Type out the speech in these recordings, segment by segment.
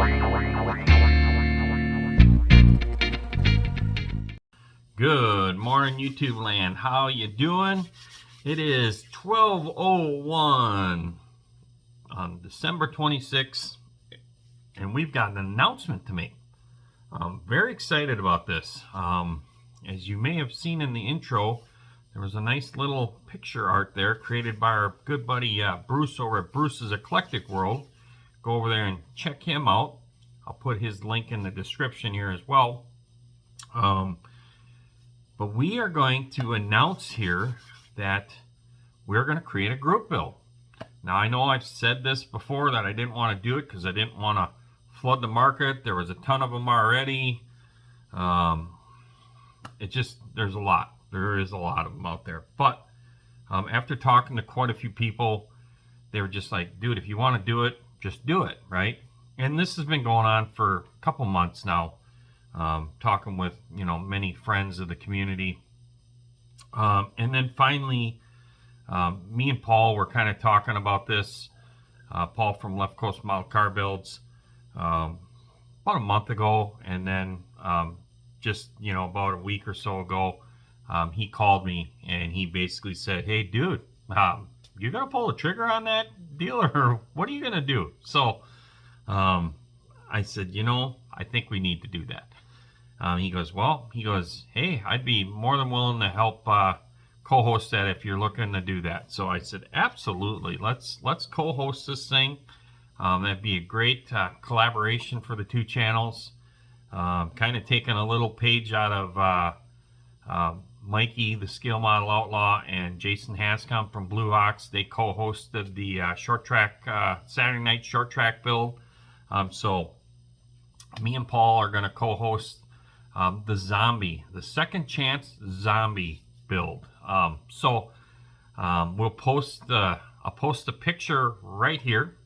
Good morning, YouTube land. How you doing? It is 12:01 on December 26th, and we've got an announcement to make. I'm very excited about this. As you may have seen in the intro, there was a nice little picture art there created by our good buddy Bruce over at Bruce's Eclectic-World. Go over there and check him out. I'll put his link in the description here as well. But we are going to announce here that we're going to create a group build. Now, I know I've said this before that I didn't want to do it because I didn't want to flood the market. There was a ton of them already. There's a lot. There is a lot of them out there. But after talking to quite a few people, they were just like, dude, if you want to do it, just do it, right? And this has been going on for a couple months now. Talking with many friends of the community, and then finally me and Paul were kind of talking about this. Paul from Left Coast Model Car Builds, about a month ago, and then just about a week or so ago, he called me and he basically said, hey dude, you gonna pull the trigger on that deal, or what are you gonna do? So I said, I think we need to do that. He goes, hey, I'd be more than willing to help co-host that if you're looking to do that. So I said, absolutely, let's co-host this thing. That'd be a great collaboration for the two channels. Kind of taking a little page out of Mikey, the Scale Model Outlaw, and Jason Hascom from Blue Ox. They co-hosted the short track Saturday night short track build. So me and Paul are going to co-host the second chance zombie build. I'll post a picture right here.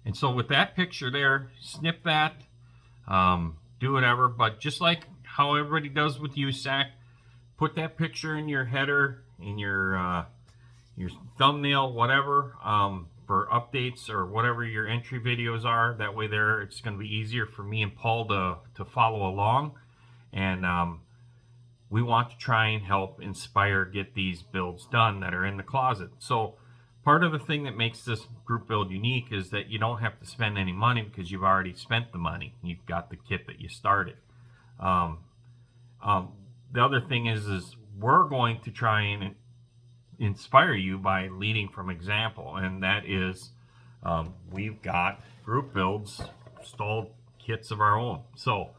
And so with that picture there, snip that, do whatever, but just like how everybody does with USAC, put that picture in your header, in your thumbnail, whatever, for updates or whatever your entry videos are. That way there, it's going to be easier for me and Paul to follow along. And we want to try and help inspire, get these builds done that are in the closet. So part of the thing that makes this group build unique is that you don't have to spend any money because you've already spent the money. You've got the kit that you started. The other thing is we're going to try and inspire you by leading from example, and that is we've got group builds, stalled kits of our own. So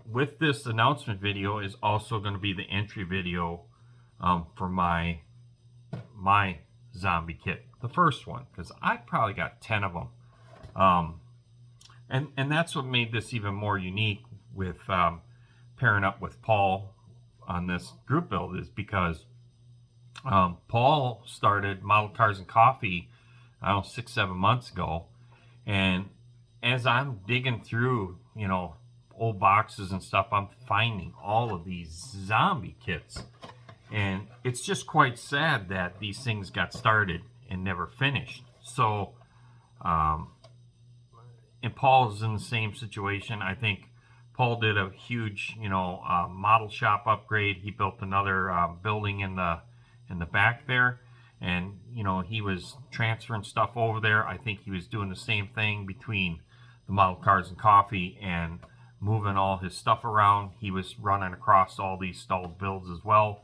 with this announcement video is also going to be the entry video for my zombie kit, the first one, because I probably got 10 of them, and that's what made this even more unique with pairing up with Paul on this group build, is because Paul started Model Cars and Coffee, I don't know, 6-7 months ago. And as I'm digging through, old boxes and stuff, I'm finding all of these zombie kits. And it's just quite sad that these things got started and never finished. So, and Paul's in the same situation. I think Paul did a huge, model shop upgrade. He built another building in the back there, and he was transferring stuff over there. I think he was doing the same thing between the Model Cars and Coffee and moving all his stuff around. He was running across all these stalled builds as well.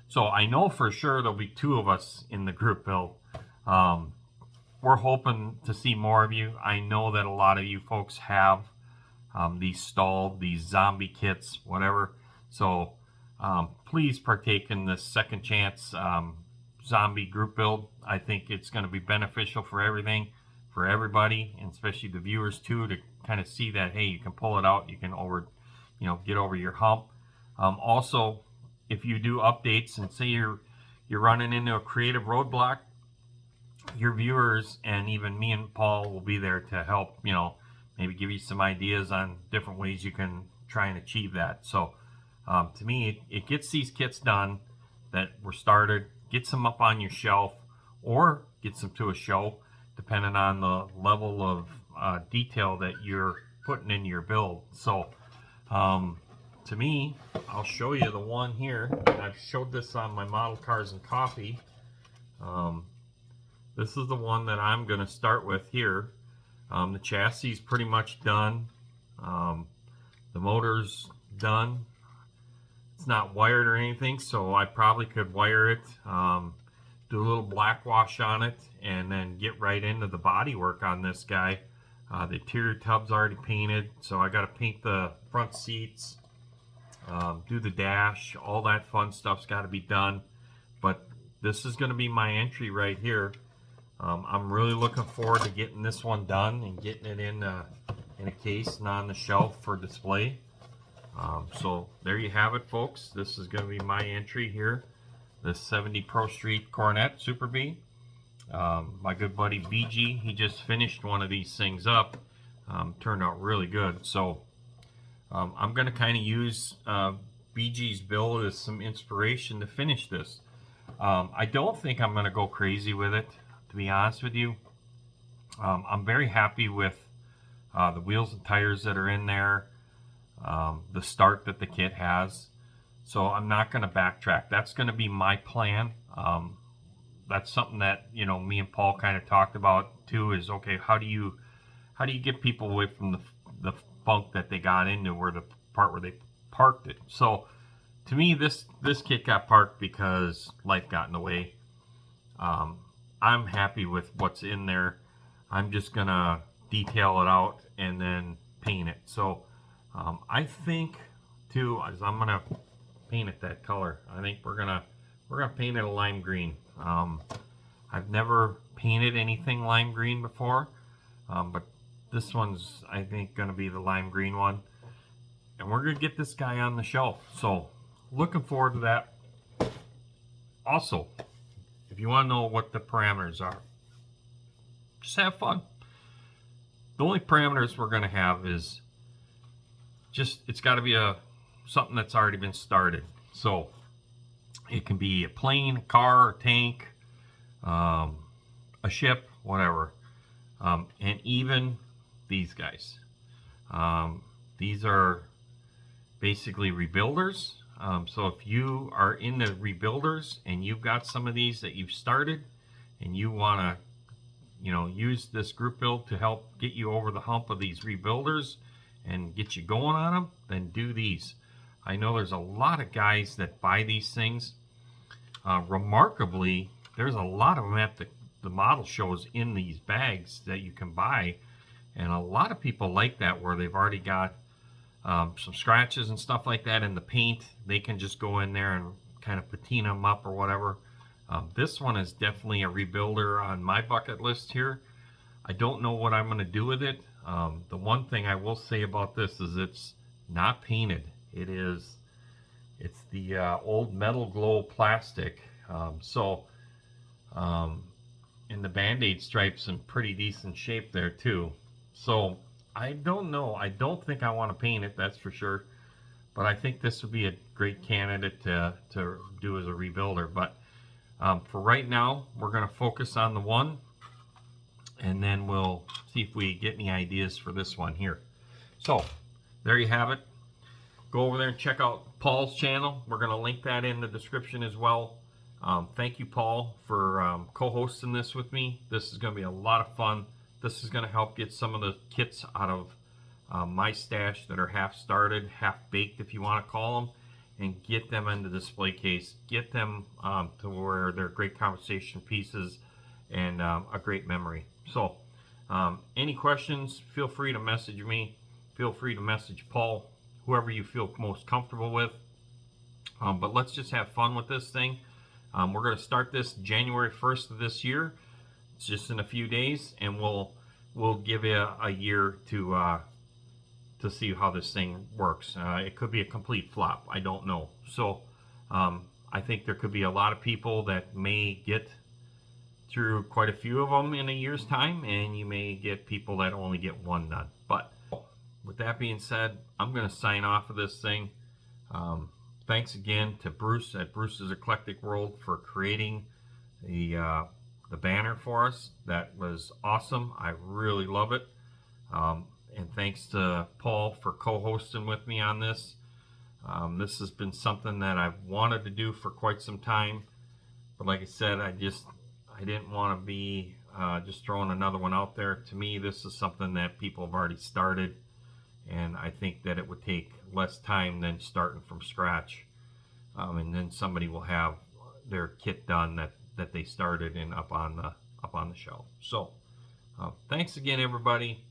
So I know for sure there'll be 2 of us in the group build. We're hoping to see more of you. I know that a lot of you folks have these zombie kits, whatever. So please partake in this second chance zombie group build. I think it's going to be beneficial for everybody, and especially the viewers too, to kind of see that, hey, you can pull it out, you can get over your hump. Also, if you do updates and say you're running into a creative roadblock, your viewers and even me and Paul will be there to help, maybe give you some ideas on different ways you can try and achieve that. So to me, it gets these kits done that were started, get some up on your shelf or get some to a show, depending on the level of detail that you're putting in your build. So to me, I'll show you the one here. I've showed this on my model cars and coffee. This is the one that I'm going to start with here. The chassis is pretty much done. The motor's done. It's not wired or anything, so I probably could wire it, do a little black wash on it, and then get right into the body work on this guy. The interior tub's already painted, so I got to paint the front seats, do the dash, all that fun stuff's got to be done. But this is going to be my entry right here. I'm really looking forward to getting this one done and getting it in a case and on the shelf for display. So there you have it, folks. This is going to be my entry here. The 70 Pro Street Coronet Super B. My good buddy BG, he just finished one of these things up. Turned out really good. So I'm going to kind of use BG's build as some inspiration to finish this. I don't think I'm going to go crazy with it, to be honest with you. I'm very happy with the wheels and tires that are in there, the start that the kit has. So I'm not going to backtrack. That's going to be my plan. That's something that, you know, me and Paul kind of talked about too, is okay, how do you get people away from the funk that they got into, where the part where they parked it. So to me, this kit got parked because life got in the way. I'm happy with what's in there. I'm just gonna detail it out and then paint it. So I think too, as I'm gonna paint it that color, I think we're gonna paint it a lime green. I've never painted anything lime green before, but this one's, I think, gonna be the lime green one, and we're gonna get this guy on the shelf. So looking forward to that. Also, if you want to know what the parameters are, just have fun. The only parameters we're going to have is just, it's got to be something that's already been started. So it can be a plane, a car, a tank, a ship, whatever. And even these guys. These are basically rebuilders. So if you are in the rebuilders and you've got some of these that you've started and you want to, you know, use this group build to help get you over the hump of these rebuilders and get you going on them, then do these. I know there's a lot of guys that buy these things. Remarkably, there's a lot of them at the model shows in these bags that you can buy, and a lot of people like that, where they've already got some scratches and stuff like that in the paint. They can just go in there and kind of patina them up or whatever. This one is definitely a rebuilder on my bucket list here. I don't know what I'm going to do with it. The one thing I will say about this is it's not painted. It's the old Metal Glow plastic. And the Band-Aid stripe's in pretty decent shape there too. So I don't know. I don't think I want to paint it, that's for sure. But I think this would be a great candidate to do as a rebuilder. But for right now, we're going to focus on the one, and then we'll see if we get any ideas for this one here. So there you have it. Go over there and check out Paul's channel. We're going to link that in the description as well. Thank you, Paul, for co-hosting this with me. This is going to be a lot of fun. This is going to help get some of the kits out of my stash that are half started, half baked, if you want to call them, and get them in the display case. Get them to where they're great conversation pieces and a great memory. So any questions, feel free to message me. Feel free to message Paul, whoever you feel most comfortable with. But let's just have fun with this thing. We're going to start this January 1st of this year. It's just in a few days, and we'll give you a year to see how this thing works. It could be a complete flop. I don't know. So I think there could be a lot of people that may get through quite a few of them in a year's time, and you may get people that only get one done. But with that being said, I'm going to sign off of this thing. thanks again to Bruce at Bruce's Eclectic World for creating the banner for us. That was awesome. I really love it. And thanks to Paul for co-hosting with me on this. This has been something that I've wanted to do for quite some time, but like I said, I didn't want to be just throwing another one out there. To me, this is something that people have already started, and I think that it would take less time than starting from scratch. And then somebody will have their kit done that they started and up on the shelf. So thanks again, everybody.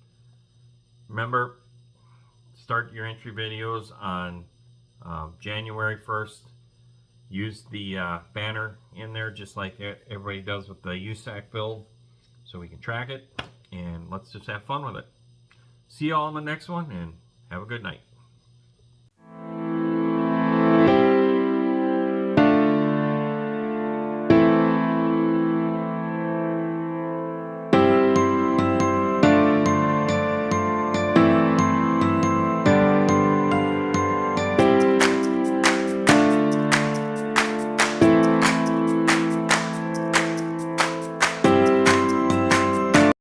Remember, start your entry videos on January 1st. Use the banner in there just like everybody does with the USAC build, so we can track it, and let's just have fun with it. See you all in the next one, and have a good night.